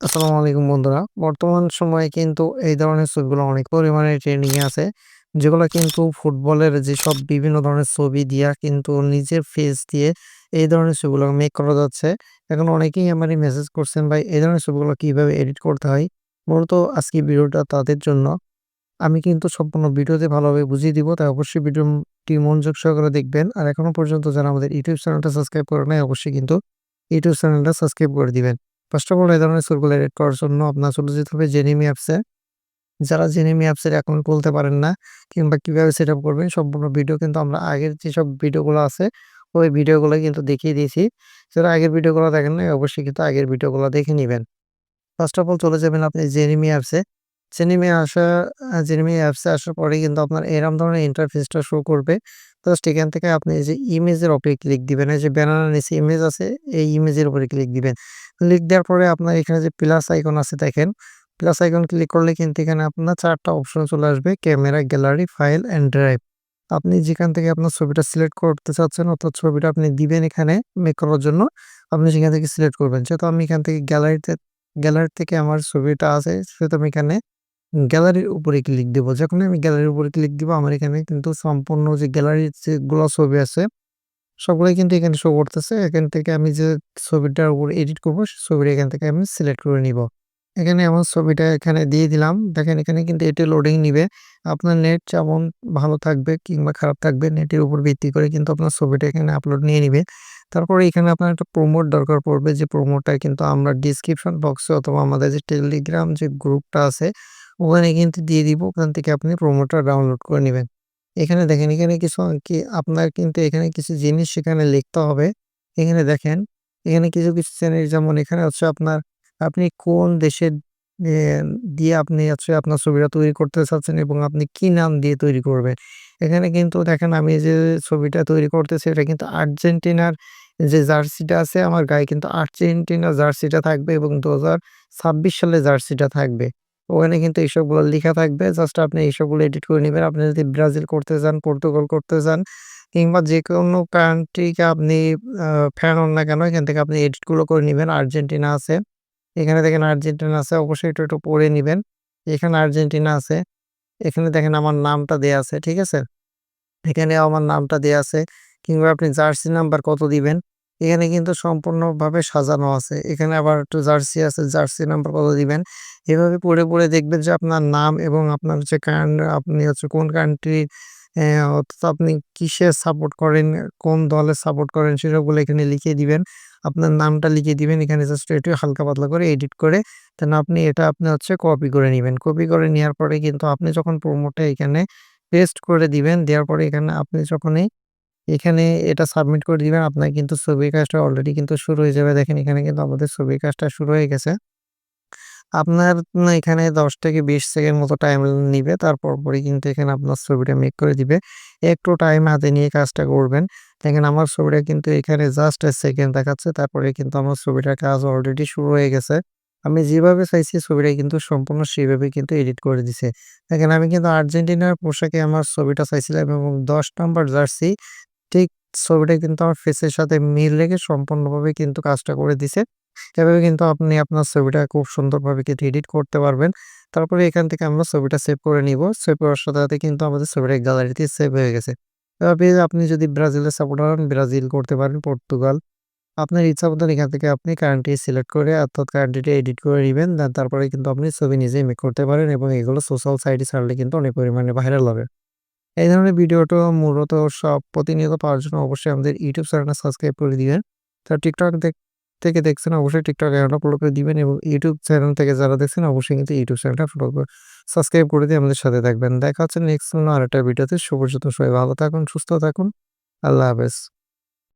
আসসালামু আলাইকুম বন্ধুরা। বর্তমান সময়ে কিন্তু এই ধরনের ছবিগুলো অনেক পরিমাণে ট্রেন্ডিং এ আছে। যেগুলা কিন্তু ফুটবলের যেসব বিভিন্ন ধরনের ছবি দিয়া কিন্তু নিজের ফেস দিয়ে এই ধরনের ছবিগুলো মেক করা যাচ্ছে। এখন অনেকেই আমারে মেসেজ করছেন, "ভাই এই ধরনের ছবিগুলো কিভাবে এডিট করতে হয়?" মূলত আজকের ভিডিওটা তাদের জন্য। আমি কিন্তু সম্পূর্ণ ভিডিওতে ভালোভাবে বুঝিয়ে দিব। তাই অবশ্যই ভিডিওটি মনোযোগ সহকারে দেখবেন। আর এখনো পর্যন্ত যারা আমাদের ইউটিউব চ্যানেলটা সাবস্ক্রাইব করে নাই অবশ্যই কিন্তু ইউটিউব চ্যানেলটা সাবস্ক্রাইব করে দিবেন। ফার্স্ট অফ অল এই ধরনের ছবিগুলো এডিট করার জন্য আপনার চলে যেতে হবে জেনিমি অ্যাপসে। যারা জেনিমি অ্যাপসের অ্যাকাউন্ট খুলতে পারেন না কিংবা কিভাবে সেটআপ করবেন সম্পূর্ণ ভিডিও কিন্তু আমরা আগের যেসব ভিডিওগুলো আছে ওই ভিডিওগুলো কিন্তু দেখিয়ে দিয়েছি। যারা আগের ভিডিওগুলো দেখেন নাই অবশ্যই কিন্তু আগের ভিডিওগুলো দেখে নিবেন। ফার্স্ট অফ অল চলে যাবেন আপনি জেনিমি অ্যাপসে। জেনিমি আসা জেনিমি অ্যাপসে আসার পরেই কিন্তু আপনার এরকম ধরনের ইন্টারফেসটা শো করবে। জাস্ট এখান থেকে আপনি এই যে ইমেজের উপরে ক্লিক দিবেন। এই যে ব্যানারের নিচে ইমেজ আছে, এই ইমেজের উপরে ক্লিক দিবেন। ক্লিক দেওয়ার পরে আপনার এখানে যে প্লাস আইকন আছে দেখেন, প্লাস আইকন ক্লিক করলে কিন্তু এখানে আপনার ৪ টা অপশন চলে আসবে। Camera, gallery, file and drive. আপনি যেখান থেকে আপনার ছবিটা সিলেক্ট করতে চাচ্ছেন অর্থাৎ ছবিটা আপনি দিবেন এখানে মেক করার জন্য, আপনি সেখান থেকে সিলেক্ট করবেন। যেহেতু আমি এখান থেকে গ্যালারি থেকে আমার ছবিটা আছে সেহেতু আমি এখানে গ্যালারির উপরে ক্লিক দিব। যখনই আমি গ্যালারির উপরে ক্লিক দিব আমার এখানে কিন্তু সম্পূর্ণ যে গ্যালারির যেগুলো ছবি আছে সবগুলাই কিন্তু এখানে শো করতেছে। এখান থেকে আমি যে ছবিটার উপর এডিট করব সে ছবিটা এখান থেকে আমি সিলেক্ট করে নিব। এখানে আমার ছবিটা এখানে দিয়ে দিলাম। দেখেন এখানে কিন্তু এটি লোডিং নিবে। আপনার নেট যেমন ভালো থাকবে কিংবা খারাপ থাকবে নেটের উপর ভিত্তি করে কিন্তু আপনার ছবিটা এখানে আপলোড নিয়ে নিবে। তারপরে এখানে আপনার একটা প্রমোট দরকার পড়বে যে প্রমোটটা কিন্তু আমরা ডেসক্রিপশন বক্সে অথবা আমাদের যে টেলিগ্রাম যে গ্রুপটা আছে ওখানে কিন্তু দিয়ে দিব। ওখান থেকে আপনি প্রমোটটা ডাউনলোড করে নিবেন। এখানে দেখেন এখানে কিছু কি আপনার কিন্তু এখানে কিছু জিনিস সেখানে লিখতে হবে। এখানে দেখেন এখানে কিছু জিনিস যেমন এখানে হচ্ছে আপনি কোন দেশের এ দিয়ে আপনি হচ্ছে আপনার ছবিটা তৈরি করতে চাচ্ছেন এবং আপনি কি নাম দিয়ে তৈরি করবেন। এখানে কিন্তু দেখেন আমি যে ছবিটা তৈরি করতেছি এটা কিন্তু আর্জেন্টিনার যে জার্সিটা আছে আমার গায়ে কিন্তু আর্জেন্টিনা জার্সিটা থাকবে এবং ২০২৬ সালে জার্সিটা থাকবে। ওখানে কিন্তু এইসবগুলো লিখা থাকবে। জাস্ট আপনি এইসবগুলো এডিট করে নিবেন। আপনি যদি ব্রাজিল করতে চান, পর্তুগাল করতে চান কিংবা যেকোনো কান্ট্রিকে আপনি আ ফ্যান হন না কেন এখান থেকে আপনি এডিট গুলো করে নিবেন। আর্জেন্টিনা আছে। এখানে দেখেন আর্জেন্টিনা আছে। অবশ্যই একটু পড়ে নিবেন। এখানে আর্জেন্টিনা আছে। এখানে দেখেন আমার নামটা দেয়া আছে। ঠিক আছে? এখানে আমার নামটা দেয়া আছে কিংবা আপনি জার্সি নাম্বার কত দিবেন। এখানে কিন্তু সম্পূর্ণভাবে সাজানো আছে। এখানে আবার একটু জার্সি আছে, জার্সি নাম্বার কত দিবেন। এভাবে পড়ে দেখবেন যে আপনার নাম এবং আপনার হচ্ছে আপনি হচ্ছে কোন কান্ট্রির অর্থাৎ আপনি কিসের সাপোর্ট করেন, কোন দলের সাপোর্ট করেন সেসবগুলো এখানে লিখে দিবেন। আপনার নামটা লিখে দিবেন। এখানে জাস্ট একটু হালকা পাতলা করে এডিট করে দেন আপনি এটা আপনি হচ্ছে কপি করে নিবেন। কপি করে নেওয়ার পরে কিন্তু আপনি যখন প্রোমোটা এখানে পেস্ট করে দিবেন। দেওয়ার পরে এখানে আপনি যখনই এখানে এটা সাবমিট করে দিবেন, আপনার কিন্তু ছবির কাজটা অলরেডি কিন্তু শুরু হয়ে যাবে। দেখেন এখানে কিন্তু আমাদের ছবির কাজটা শুরু হয়ে গেছে। আপনার এখানে ১০ থেকে ২০ সেকেন্ড মতো টাইম নিবে। পরেই কিন্তু এখানে আপনার ছবিটা মেক করে দিবে। একটু টাইম হাতে নিয়ে কাজটা করবেন। দেখেন আমার ছবিটা কিন্তু এখানে জাস্ট a সেকেন্ড দেখাচ্ছে। তারপরে কিন্তু আমার ছবিটার কাজ অলরেডি শুরু হয়ে গেছে। আমি যেভাবে চাইছি ছবিটা কিন্তু সম্পূর্ণ সেভাবে কিন্তু এডিট করে দিছে। দেখেন আমি কিন্তু আর্জেন্টিনার পোশাকে আমার ছবিটা চাইছিলাম এবং ১০ নাম্বার জার্সি ঠিক ছবিটা কিন্তু আমার ফেসের সাথে মিল রেখে সম্পূর্ণভাবে কিন্তু কাজটা করে দিছে। এভাবে কিন্তু আপনি আপনার ছবিটা খুব সুন্দরভাবে কিন্তু এডিট করতে পারবেন। তারপরে এখান থেকে আমরা ছবিটা সেভ করে নিব। সেভ করার সাথে কিন্তু আমাদের ছবিটা গ্যালারিতে সেভ হয়ে গেছে। এভাবে আপনি যদি ব্রাজিলের সাপোর্টার হন, ব্রাজিল করতে পারেন, পর্তুগাল। আপনার ইচ্ছা মতন এখান থেকে আপনি কান্ট্রি সিলেক্ট করে অর্থাৎ কান্ট্রিটা এডিট করে নিবেন। দেন তারপরে কিন্তু আপনি ছবি নিজেই মেক করতে পারেন এবং এগুলো সোশ্যাল সাইটে ছাড়লে কিন্তু অনেক পরিমাণে ভাইরাল হবে। এই ধরনের ভিডিওটা মূলত সব প্রতিনিয়ত পাওয়ার জন্য অবশ্যই আমাদের YouTube চ্যানেলটা সাবস্ক্রাইব করে দিবেন। TikTok থেকে দেখছেন অবশ্যই TikTok অ্যাকাউন্টটা ফলো করে দিবেন এবং YouTube চ্যানেল থেকে যারা দেখছেন অবশ্যই কিন্তু YouTube চ্যানেলটা সাবস্ক্রাইব করে দিয়ে আমাদের সাথে থাকবেন। দেখা হচ্ছে নেক্সট কোনো আরেকটা ভিডিওতে। সবাই ভালো থাকুন, সুস্থ থাকুন। আল্লাহ হাফেজ।